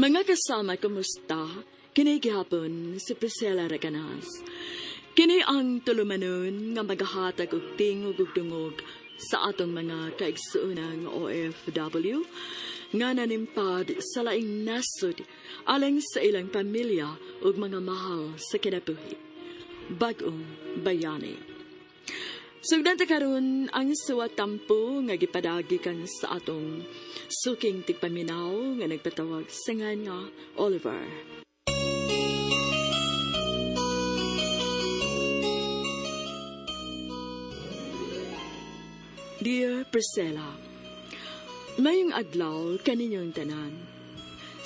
Mga kasama, kumusta? Kini gihapon si Priscilla Raganas. Kini ang tulumanon nga magahatag og tingog ug dungog sa atong mga kaigsuunang OFW nga nanimpad sa laing nasod alang sa ilang pamilya ug mga mahal sa kinabuhi. BagOng Bayani. Sugdan ta karon ang suwat tampo nga gipadagi kan sa atong suking tigpaminaw nga nagpatawag sa ngan nga Oliver. Dear Priscilla, mayong adlaw kaninyong tanan.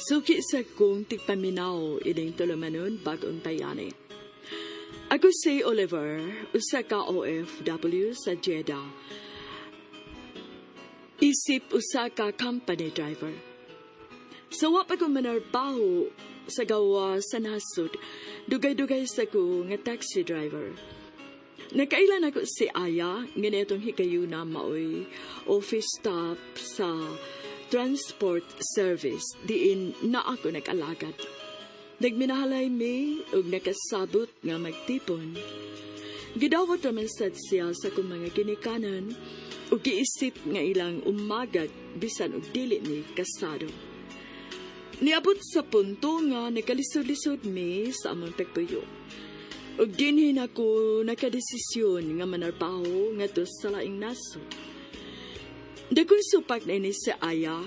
Suki sa kong tigpaminaw ining tulumanon BagOng Bayani. Ako si Oliver, usa ka OFW sa Jeddah. Isip usa ka company driver. Sa wa pa ko manarbaho sa gawa sa nasod, dugay-dugay sa ko nga taxi driver. Nakailan ako si Aya, ganitong hikayuna maoy office staff sa transport service diin na ako nag-alagad. Nagminahalay mi ug nakasabot nga magtipon. Gidawat raman sad siya sa kong mga ginikanan ug giisip nga ilang umagad bisan og dili ni kasado. Niabot sa punto nga nakalisod-lisod mi sa among pagpuyo. Ug dinhin ako nakadesisyon nga manarbaho ngadto sa laing nasod. Dagkoy supak na ini si Aya,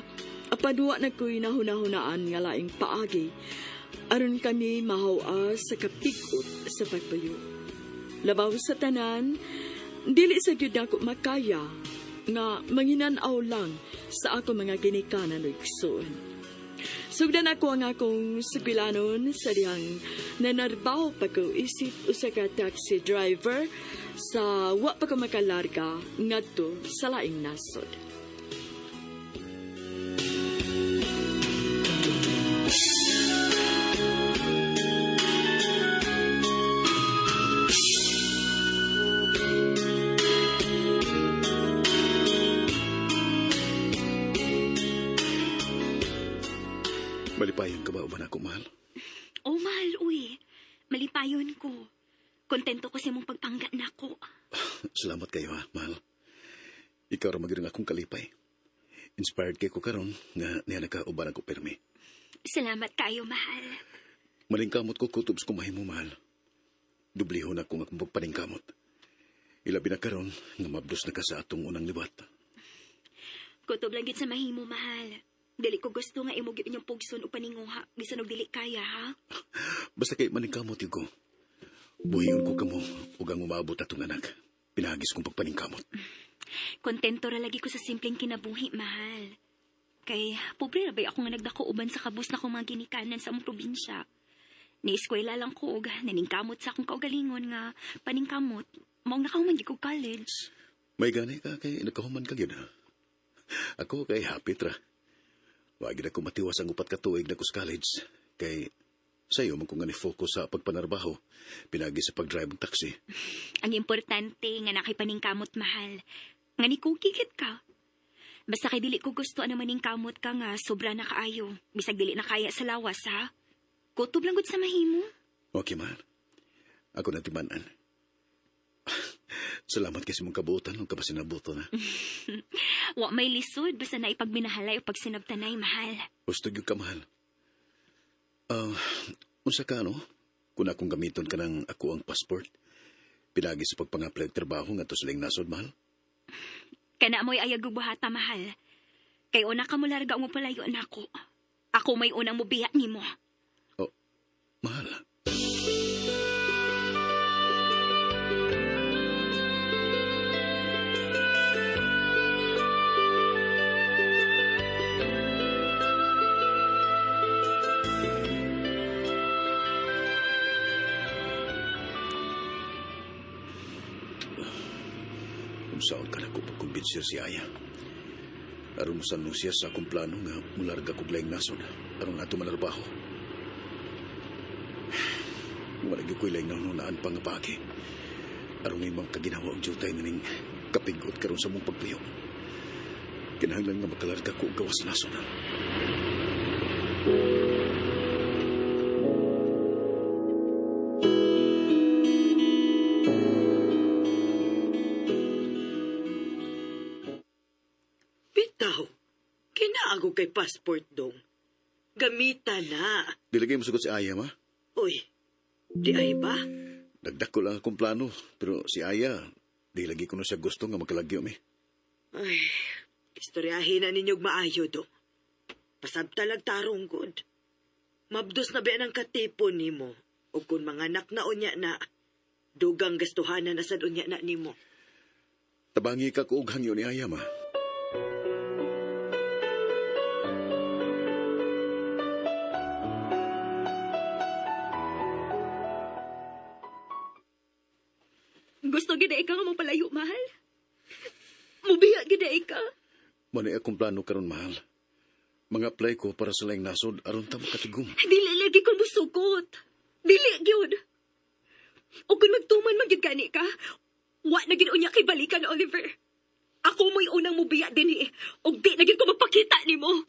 apadwa na ko'y nahunahunaan nga laing paagi. Aron kami mahawa sa kapikot sa pagpayo. Labaw sa tanan, dili sa gyud ako makaya nga manginanaw lang sa ako mga ginikanan o igsoon. Sugdan ako ang akong sipilanon sa dihang nanarbaho pa ko isip usa ka taxi driver sa wa pa ko makalarga ngadto sa laing nasod. Malipayon ka ba o ba na ako, mahal? Oh, mahal, uy. Malipayon ko. Kontento ko sa mong pagpangga na ko. Salamat kayo, ha, mahal. Ikaw ra magiring akong kalipay. Inspired kay ko karon nga niya nakauban ako permi. Salamat kayo, mahal. Malingkamot ko kutob sa kumahin mo, mahal. Dublihon ako nga kung pagpaningkamot. Ilabi na karon nga mabdos na ka sa atong unang liwat. Kutob lang gid sa mahimo, mahal. Dili ko gusto nga imugit inyong pugson o paninguha. Bisan og dili kaya, ha? Basta kay maningkamot yun ko. Buhiyon ko kamo ug ang umabot atong anak. Pinagis kong pagpaningkamot. Kontento ra lagi ko sa simpleng kinabuhi, mahal. Kay pobre ra bay ako nga nagdako uban sa kabus na kong mga ginikanan sa among probinsya. Ni-eskwela lang ko og naningkamot sa akong kaugalingon nga paningkamot. Maong nakahuman gyud ko college. May gani ka kay nakahuman ka gyud, ha? Ako kay happy ra. Wagi na ko matiwas ang 4 ka tuig na ko sa college. Kay sayo man ko nga ni-focus sa pagpanarbaho. Pinagi sa pag-drive ng taxi. Ang importante nga nakipaningkamot, mahal. Nga ni kukikit ka. Basta kay dili ko gusto na maningkamot ka nga sobra na kaayo. Bisag dili na kaya sa lawas, ha? Kutob lang gud sa mahimo. Okay, man. Ako na timanan. Salamat kasi mong kabuutan nung kapasinabuto na. Wa may lisod basta na ipagminahalay o pagsinabtanay, mahal. Gusto yung kamahal. Unsa ka, no? Kung akong gamiton ka ng ako ang passport, pinagi sa pagpang-apply trabaho nga to silang nasod, mahal? Kana mo'y ayag buhata, mahal. Kay una ka mo larga mo palayo na ako. Ako may unang mubiya ni mo. Oh, mahal. Saan ka na ko pagkumbinsir si Aya. Aron masanong siya sa akong plano nga mularga kog laing nasod. Aron ato manarbaho. Malagi ko'y laing nanunaan pang apagi. Aron imang kaginawa ang jutay na ning kapigot karon sa mong pagpuyo. Kinahanglan nga makalarga ko og gawas nasod. Bitaw, kinaago kay passport dong. Gamita na. Dilagay mo sugot si Aya, ma. Uy, di ay ba? Dagdag ko lang akong plano, pero si Aya, di lagi ko na siya gusto nga magkalagyo, mi. Ay, istoryahin na ninyog maayo dong. Pasabtalag tarong good. Mabdos na ba ang katipon nimo? O kung mga anak na unya na, dugang gastuhanan na sad unya na nimo. Tabangi ka ko og hangyo ni Aya, ma. Gusto gid ka nga mapalayo, mahal. Mubiya gid ka. Manay akong plano karon, mahal. Mga apply ko para sa laing nasod aron ta makatigom. Dili lagi ko musugot. Dili gyud. O kung magtuman man gyud gani ka, wa na gyud unya kay balikan, Oliver. Ako mo'y unang mubiya dinhi, og di na gyud ko magpakita nimo.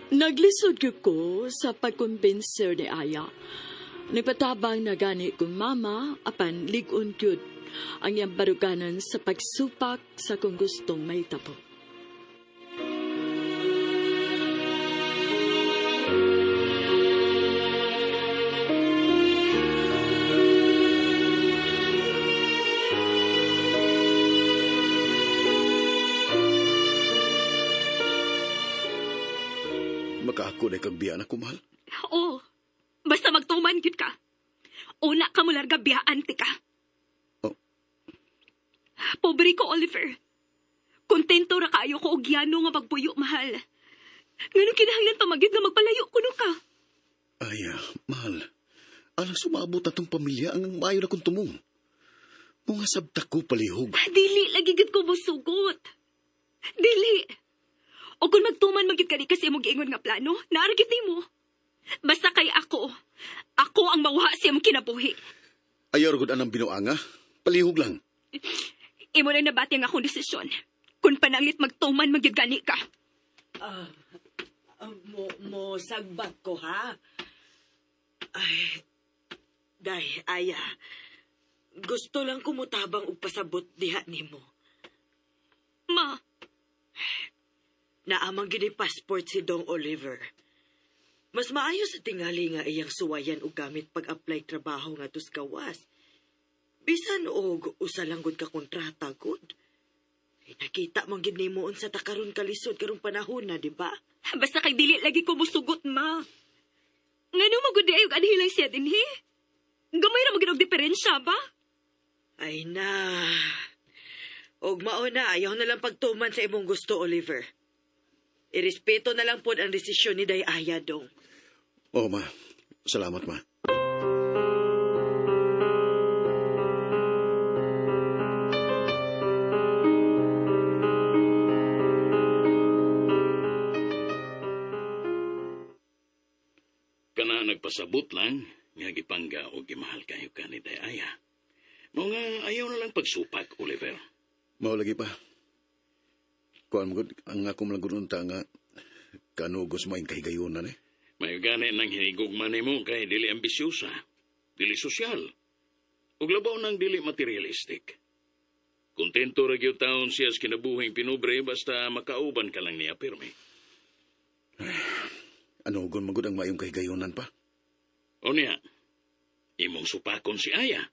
Naglisod ko sa pagkumbinser ni Aya. Nagpatabang na gani kong mama, apan ligon gyud ang iyang baruganan sa pagsupak sa kung gustong may tapo. Makaako na kagbiyan ako, mahal. Oo. Basta magtuman gyud ka. Una ka mo larga biyaan ti ka. Oh. Pobre ko, Oliver. Kontento ra kaayo ko og yano nga magpuyo, mahal. Ngano kinahanglan pa magyud nga magpalayo kuno ka? Aya, mahal. Alang sumabot na tong pamilya ang maayo na kong tumong. Mga sabtak ko palihog. Dili lagi gid ko musugot. Dili. O kung magtuman magyud kani kasi imong giingon nga plano, naargit nimo. Basta kay ako ang mawha sa imong kinabuhi. Ayaw ragod anang binuanga. Palihog lang. Imo na nabati ang akong desisyon. Kung pananglit magtuman magyud gani ka. Mo sagbat ko, ha? Ay, day, Aya. Gusto lang kumutabang og pasabot diha nimo. Ma, Naamang gini passport si Dong Oliver. Mas maayo sa tingali nga iyang suwayan og gamit pag-apply trabaho nga tus gawas. Bisan og usa lang gud ka kontrata gud. Ay, nakita man gid nimo unsa ta karon kalisod karong panahon na, di ba? basta kay dili lagi ko musugot, ma. Ngano mo gud ayog anhilang siya dinhi? Gamay ra mo gid og diferensya ba? Ay na. Og mao na, ayaw na lang pagtuman sa imong gusto, Oliver. Irespeto na lang pod ang desisyon ni Day Aya, Dong. Oo, ma. Salamat, ma. Kana nagpasabot lang, nga gipangga o gimahal kayo ka ni Day Aya. Mao nga ayaw na lang pagsupak, Oliver. Mao lagi pa. Kuan mo ang ako malagununta nga kanugos mo ang kahigayunan eh. May gani nang hinigugman nimo kay dili ambisyosa, dili sosyal, ug labaw nang dili materialistic. Kontento ra gyud taon siya sa kinabuhing pinubre basta makauban ka lang niya pirmi. Anugon magud ang mayong kahigayunan pa. O niya, imong supakon si Aya.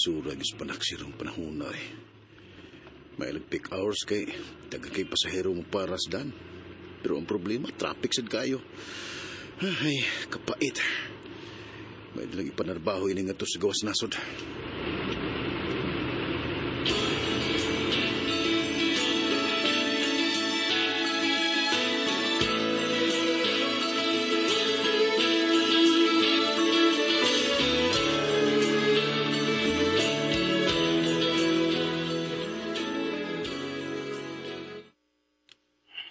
Surag is panaksirong panahon na eh. May peak hours kay taga kay pasahero mo paras dan. Pero ang problema, traffic sad kayo. Ay, kapait. May lagi panarbaho ini nga to sa gawas nasod.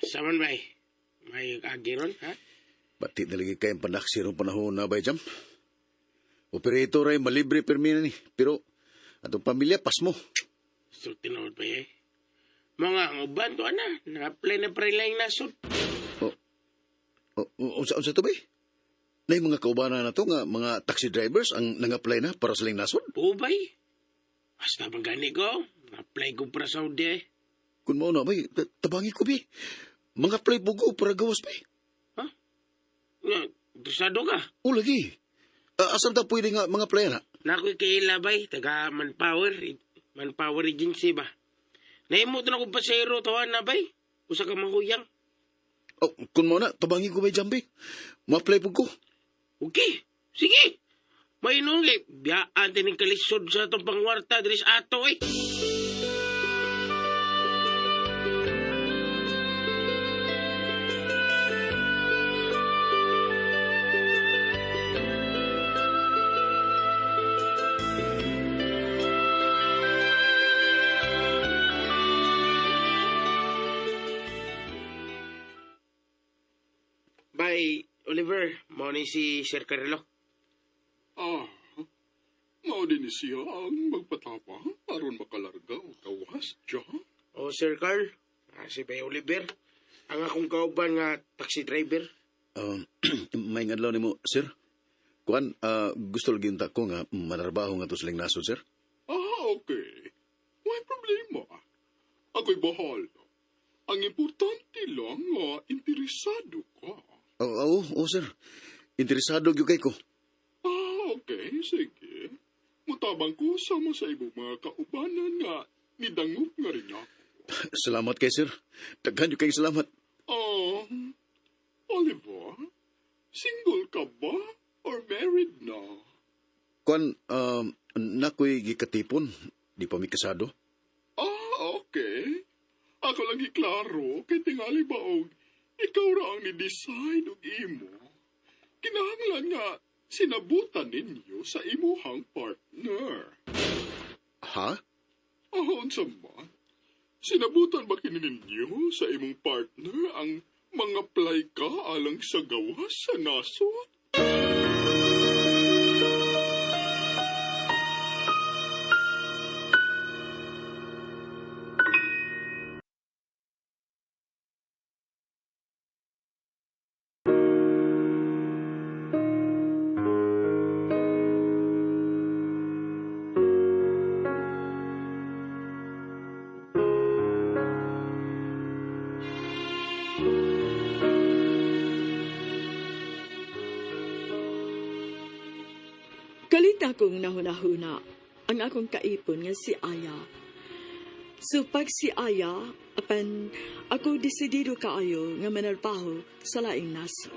Saman bay? May agiron, ha? Pati na lagi kayong panaksirong panahon na ba, Jam? Operator ay malibre permina ni. Pero, atong pamilya, pas mo. So, tinood ba eh? Mga ang uban to, ana. Na-apply na parilang nasod. Unsa to ba? Na yung mga kaubanan na to, nga mga taxi drivers ang nang-apply na para sa ling nasod? Oo bay? Basta bang gani ko, apply ko para sa Saudi. Kung mo na ba, tabangi ko ba? Mga apply po ko para gawas ba? Ha? Nga, interesado ka? O lagi. Asan ta pwede nga mga apply na? Nako'y kaila bay, taga manpower agency ba? Naimot na ko pasero, tawan na bay? Usa ka mahuyang. Kung mo na, tabangi ko ba, Jambi? Ma-apply po ko. Okay, sige. May nungli, biyaan tining kalisod sa itong pangwarta, diris ato eh. Bye, Oliver. Mau ni si Sir Carlo. Mao din siya ang magpatapang aron makalarga o gawas siya. O Sir Carl, si Bay Oliver. Ang akong kauban nga taxi driver. May ngadlaw ni mo, sir. Kuan, gusto lagi ko nga manarbaho nga to silang nasod, sir. Okay. May problema. Ako'y bahala. Ang importante lang nga interesado ka. Oo, sir. Interesado gyud kay ko. Okay, sige. Mutabang ko sama sa ibong mga kaubanan nga nidangog nga rin ako. Salamat kay sir. Daghan gyud kay salamat. Oliver, single ka ba or married na? Kuan, nakoy gikatipon. Di pa mi kasado. Okay. Ako lagi klaro kay tingali ba og ikaw ra ang ni-decide og imo. Kinahanglan nga sinabutan ninyo sa imuhang partner. Ha? Unsa man? Sinabutan ba kini ninyo sa imong partner ang mga play ka alang sa gawas sa nasod? Kalit akong nahuna-huna ang akong kaipon nga si Aya. So pag si Aya, apan ako desidido kaayo nga manarbaho sa laing nasod.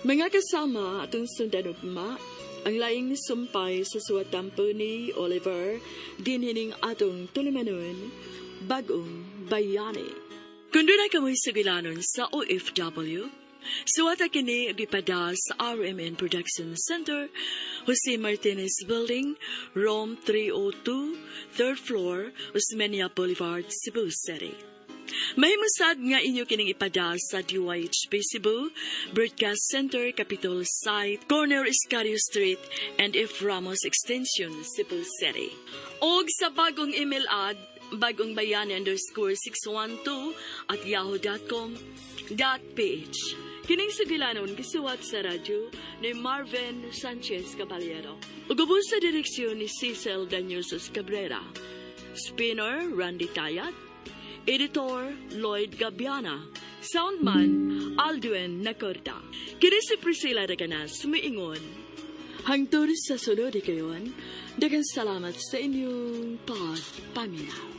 Mga kasama atong sundanugma, ang laing sumpay sa suwatampo ni Oliver, dinhining atong tulimanon, BagOng Bayani. Kung doon ay kamoy sugilanon sa OFW, suwata kini agipada sa RMN Production Center, Jose Martinez Building, Rome 302, 3rd floor, Osmeña Boulevard, Cebu City. Mahimusad nga inyo kining ipada sa DYHP Cebu, Broadcast Center, Capitol Site, Corner Iscario Street, and F. Ramos Extension, Cebu City. Og sa bagong email ad, bagongbayani_612@yahoo.com.ph. Kining sugilanon gisuwat sa radyo ni Marvin Sanchez Caballero. Ugubos sa direksyon ni Cecil Daniusos Cabrera. Spinner Randy Tayat. Editor Lloyd Gabiana. Soundman Aldwin Nacorta. Kini si Priscilla Raganas sumiingon. Hangtod sa sunod ikayon, daghang salamat sa inyong pagpaminaw.